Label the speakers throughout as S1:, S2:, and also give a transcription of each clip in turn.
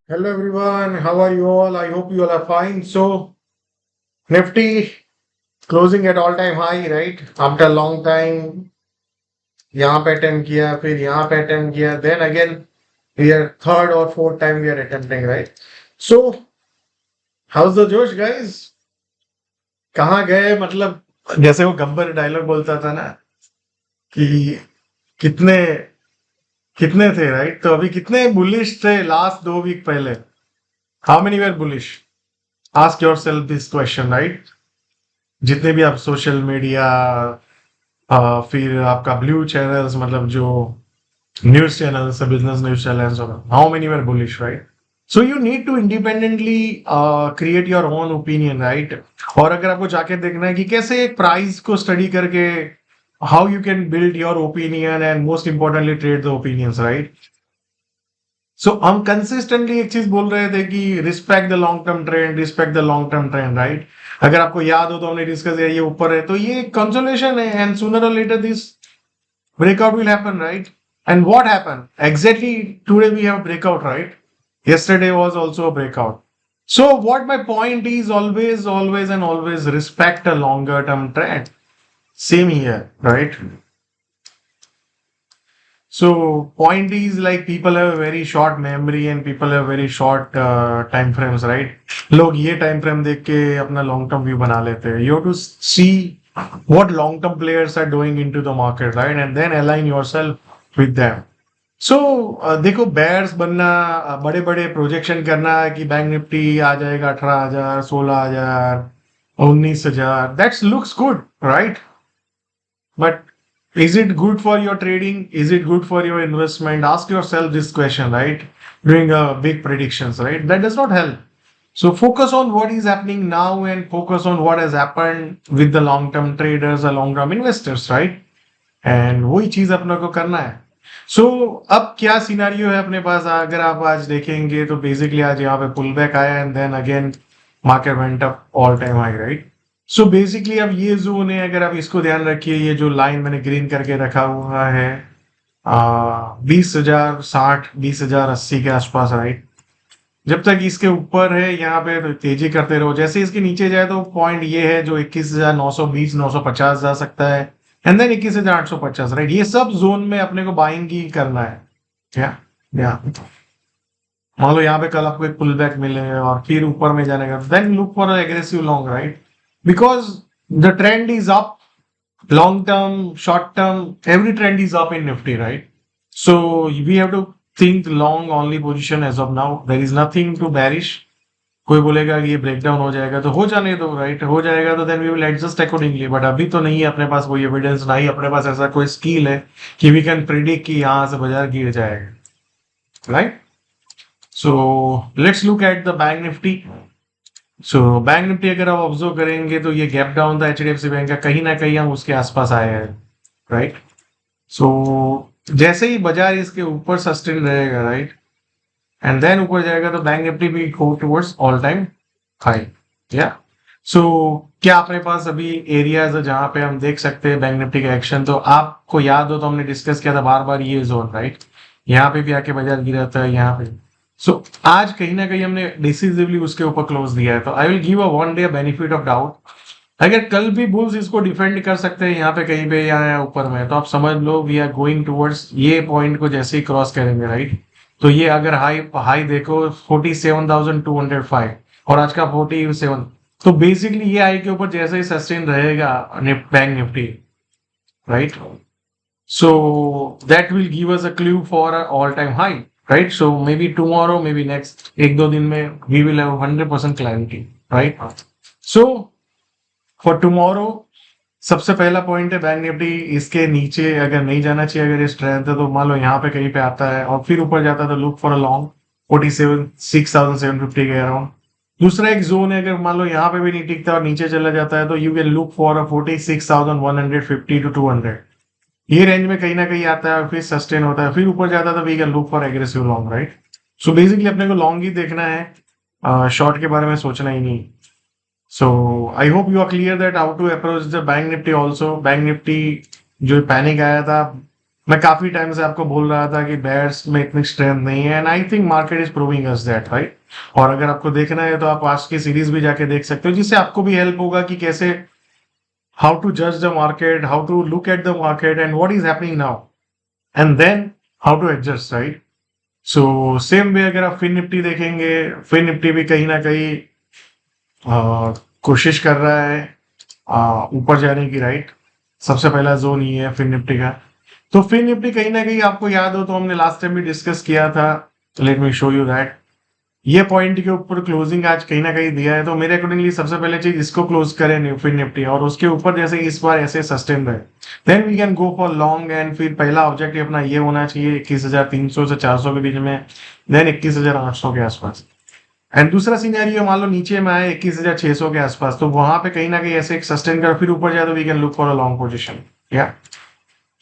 S1: Hello everyone, how are you all? I hope you all are fine. So, Nifty closing at all-time high, right? After a long time, यहाँ पे attempt किया, फिर यहाँ पे attempt किया, then again we are third or fourth time we are attempting, right? So, how's the Josh, guys? कहाँ गए? मतलब जैसे वो गब्बर डायलॉग बोलता था ना कि कितने कितने थे, राइट? तो अभी कितने बुलिश थे लास्ट 2 वीक पहले? How many were bullish? Ask your self this question, right? जितने भी आप सोशल मीडिया फिर आपका ब्लू चैनल्स मतलब जो news channels business news channels how many were bullish, right? So you need to independently create your own opinion, right? और अगर आपको जाके देखना है कि कैसे एक प्राइस को स्टडी करके how you can build your opinion and most importantly trade the opinions, right? So हम कंसिस्टेंटली एक चीज बोल रहे थे कि respect the long term trend, respect the long term trend, right? अगर आपको याद हो तो हमने डिस्कस किया ये ऊपर है तो ये कंसोलेशन है and sooner or later this breakout will happen, right? And what happened? Exactly today we have breakout, right? Yesterday was also a breakout. So what my point is always and always respect a longer term trend. Same here, right? So point is like people have a very short memory and people have very short time frames, right? लोग ये time frame देख के अपना long term view बना लेते हैं. You have to see what long term players are doing into the market, right? And then align yourself with them. So देखो bears बनना बड़े बड़े प्रोजेक्शन करना कि बैंक निफ्टी आ जाएगा 18,000 16,000 19,000 that looks good, right? But is it good for your trading? Is it good for your investment? Ask yourself this question, right? Doing big predictions, right? That does not help. So focus on what is happening now and focus on what has happened with the long-term traders or long-term investors, right? And वही चीज अपने को करना है. So अब क्या scenario है अपने पास? अगर आप आज देखेंगे तो बेसिकली आज यहाँ पे पुल बैक आया and then again market went up all time high, right? So basically अब ये जोन है, अगर आप इसको ध्यान रखिए, ये जो लाइन मैंने ग्रीन करके रखा हुआ है 20,060 20,080 के आसपास, राइट? जब तक इसके ऊपर है यहाँ पे तो तेजी करते रहो, जैसे इसके नीचे जाए तो पॉइंट ये है जो 21,920 950 जा सकता है एंड देन 21,850, राइट? ये सब जोन में अपने को बाइंग ही करना है. क्या या मान लो यहाँ पे कल आपको एक पुल बैक मिले और फिर ऊपर में जाने का, then look for aggressive long, right? Because the trend is up, long term, short term, every trend is up in Nifty, right? So we have to think long only position as of now. There is nothing to bearish. कोई बोलेगा कि ये breakdown हो जाएगा तो हो जाने दो, राइट? हो जाएगा तो then we will adjust accordingly. But अभी तो नहीं है अपने पास कोई एविडेंस, ना ही अपने पास ऐसा कोई स्किल है कि वी कैन प्रिडिक्ट कि यहाँ से बाजार गिर जाएगा, right? So let's look at the bank Nifty. So bank Nifty अगर आप ऑब्जर्व करेंगे तो ये गैप डाउन था एचडीएफसी बैंक का, कहीं ना कहीं हम उसके आसपास आए हैं, राइट? सो जैसे ही बाजार इसके ऊपर सस्टेन रहेगा, राइट, एंड देन ऊपर जाएगा तो बैंक निफ्टी भी go towards all time high. या सो क्या अपने पास अभी एरियाज है जहां पे हम देख सकते हैं बैंक निफ्टी का एक्शन? तो आपको याद हो तो हमने डिस्कस किया था बार बार ये जोन, राइट? यहाँ पे भी आके बाजार गिरा था यहाँ पे. सो आज कहीं ना कहीं हमने डिसिसिवली उसके ऊपर क्लोज दिया है, तो I will give a one day benefit of doubt. अगर कल भी बुल्स इसको डिफेंड कर सकते हैं यहाँ पे कहीं पे या ऊपर में, तो आप समझ लो वी आर गोइंग टुवर्ड्स ये पॉइंट को जैसे ही क्रॉस करेंगे, राइट? तो ये अगर हाई हाई देखो 47,205 और आज का 47, तो बेसिकली ये हाई के ऊपर जैसे ही सस्टेन रहेगा bank Nifty, right? So that will give us a clue for all time high, right? So maybe tomorrow, maybe next एक दो दिन में we will have 100% clarity, right? So for tomorrow सबसे पहला पॉइंट है बैंक निफ्टी इसके नीचे अगर नहीं जाना चाहिए, अगर ये स्ट्रेंथ है तो मान लो यहाँ पे कहीं पे आता है और फिर ऊपर जाता है तो लुक फॉर अ लॉन्ग 47,6,750 के अराउंड. दूसरा एक जोन है, अगर मान लो यहाँ पे भी नहीं टिकता और नीचे चला जाता है तो you can look for a 46,150 to 200. ये रेंज में कहीं ना कहीं आता है और फिर सस्टेन होता है, फिर ऊपर जाता है तो we can look for aggressive long, right? So basically अपने को लॉन्ग ही देखना है, शॉर्ट के बारे में सोचना ही नहीं. So I hope you are clear that how to approach the bank Nifty also. Bank Nifty जो पैनिक आया था मैं काफी टाइम से आपको बोल रहा था कि बेयर्स में इतनी स्ट्रेंथ नहीं है, and I think market is proving us that, right. और अगर आपको देखना है तो आप आज की सीरीज भी जाके देख सकते हो, जिससे आपको भी हेल्प होगा कि कैसे, हाउ टू जज the market, how to look at the market and what is happening now, and then how to adjust, right. So same way अगर आप फिन निफ्टी देखेंगे, फिन निफ्टी भी कहीं ना कहीं कोशिश कर रहा है ऊपर जाने की, राइट। सबसे पहला जोन ये है फिन निफ्टी का। तो फिन निफ्टी कहीं ना कहीं आपको याद हो तो हमने लास्ट टाइम भी डिस्कस किया था, let me show you that. ये पॉइंट के ऊपर क्लोजिंग आज कहीं ना कहीं दिया है, तो मेरे अकॉर्डिंगली सबसे पहले चीज इसको क्लोज करें फिन निफ्टी, और उसके ऊपर जैसे इस बार ऐसे सस्टेन रहे, then we can go for long. And फिर पहला ऑब्जेक्टिव अपना ये होना चाहिए 21,300 से 400 के बीच में, देन 21,800 के आसपास। एंड दूसरा सिनेरियो मान लो नीचे में आए 21,600 के आसपास, तो वहां पे कहीं ना कहीं ऐसे एक सस्टेन कर फिर ऊपर जाए तो we can look for a long position, या।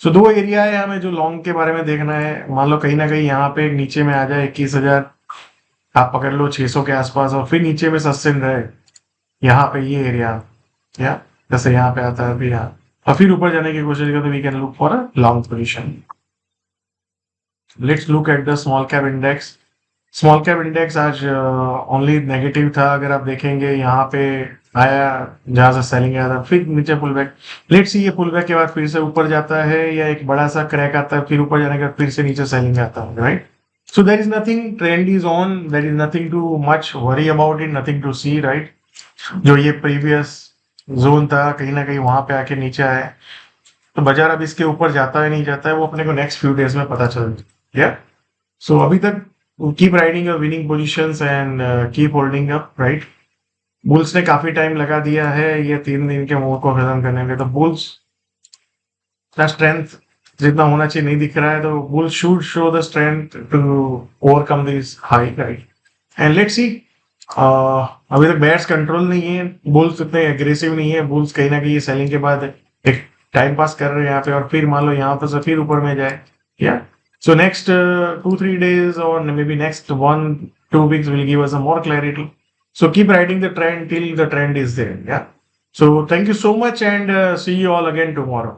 S1: सो दो एरिया है हमें जो लॉन्ग के बारे में देखना है। मान लो कहीं ना कहीं यहाँ पे नीचे में आ जाए 21,000, आप पकड़ लो 600 के आसपास, और फिर नीचे में सस्टेन रहे यहाँ पे ये एरिया, या जैसे यहाँ पे आता है अभी यहाँ, और फिर ऊपर जाने की कोशिश करें तो we can look for a long position. Let's look at the small cap index. Small cap index आज ओनली नेगेटिव था, अगर आप देखेंगे यहाँ पे आया जहां से सेलिंग आया था, फिर नीचे पुल बैक। लेट्स सी ये पुल बैक के बाद फिर से ऊपर जाता है या एक बड़ा सा क्रैक आता है, फिर ऊपर जाने के बाद फिर से नीचे सेलिंग आता है, right. So there is nothing, trend is on, there is nothing to much worry about it, nothing to see, right. जो ये प्रीवियस जोन था कहीं ना कहीं वहां पे आके नीचे आया है, तो बाजार अब इसके ऊपर जाता है नहीं जाता है वो अपने को नेक्स्ट फ्यू डेज में पता चल गया। सो अभी तक keep riding your winning positions and keep holding up, right. Bulls ने काफी टाइम लगा दिया है ये 3 दिन के मूव को खत्म करने में, तो बुल्स का स्ट्रेंथ जितना होना चाहिए नहीं दिख रहा है, तो bulls should show the strength to overcome this high, right. And let's see, अभी तक बैट्स कंट्रोल नहीं है, बुल्स इतने एग्रेसिव नहीं है, बुल्स कहीं ना कहीं सेलिंग के बाद एक टाइम पास कर रहे हैं यहाँ पे, और फिर मान लो यहाँ पर से फिर ऊपर में जाए, या। So next 2-3 days or maybe next 1-2 weeks will give us a more clarity. So keep riding the trend till the trend is there. Yeah. So thank you so much and see you all again tomorrow.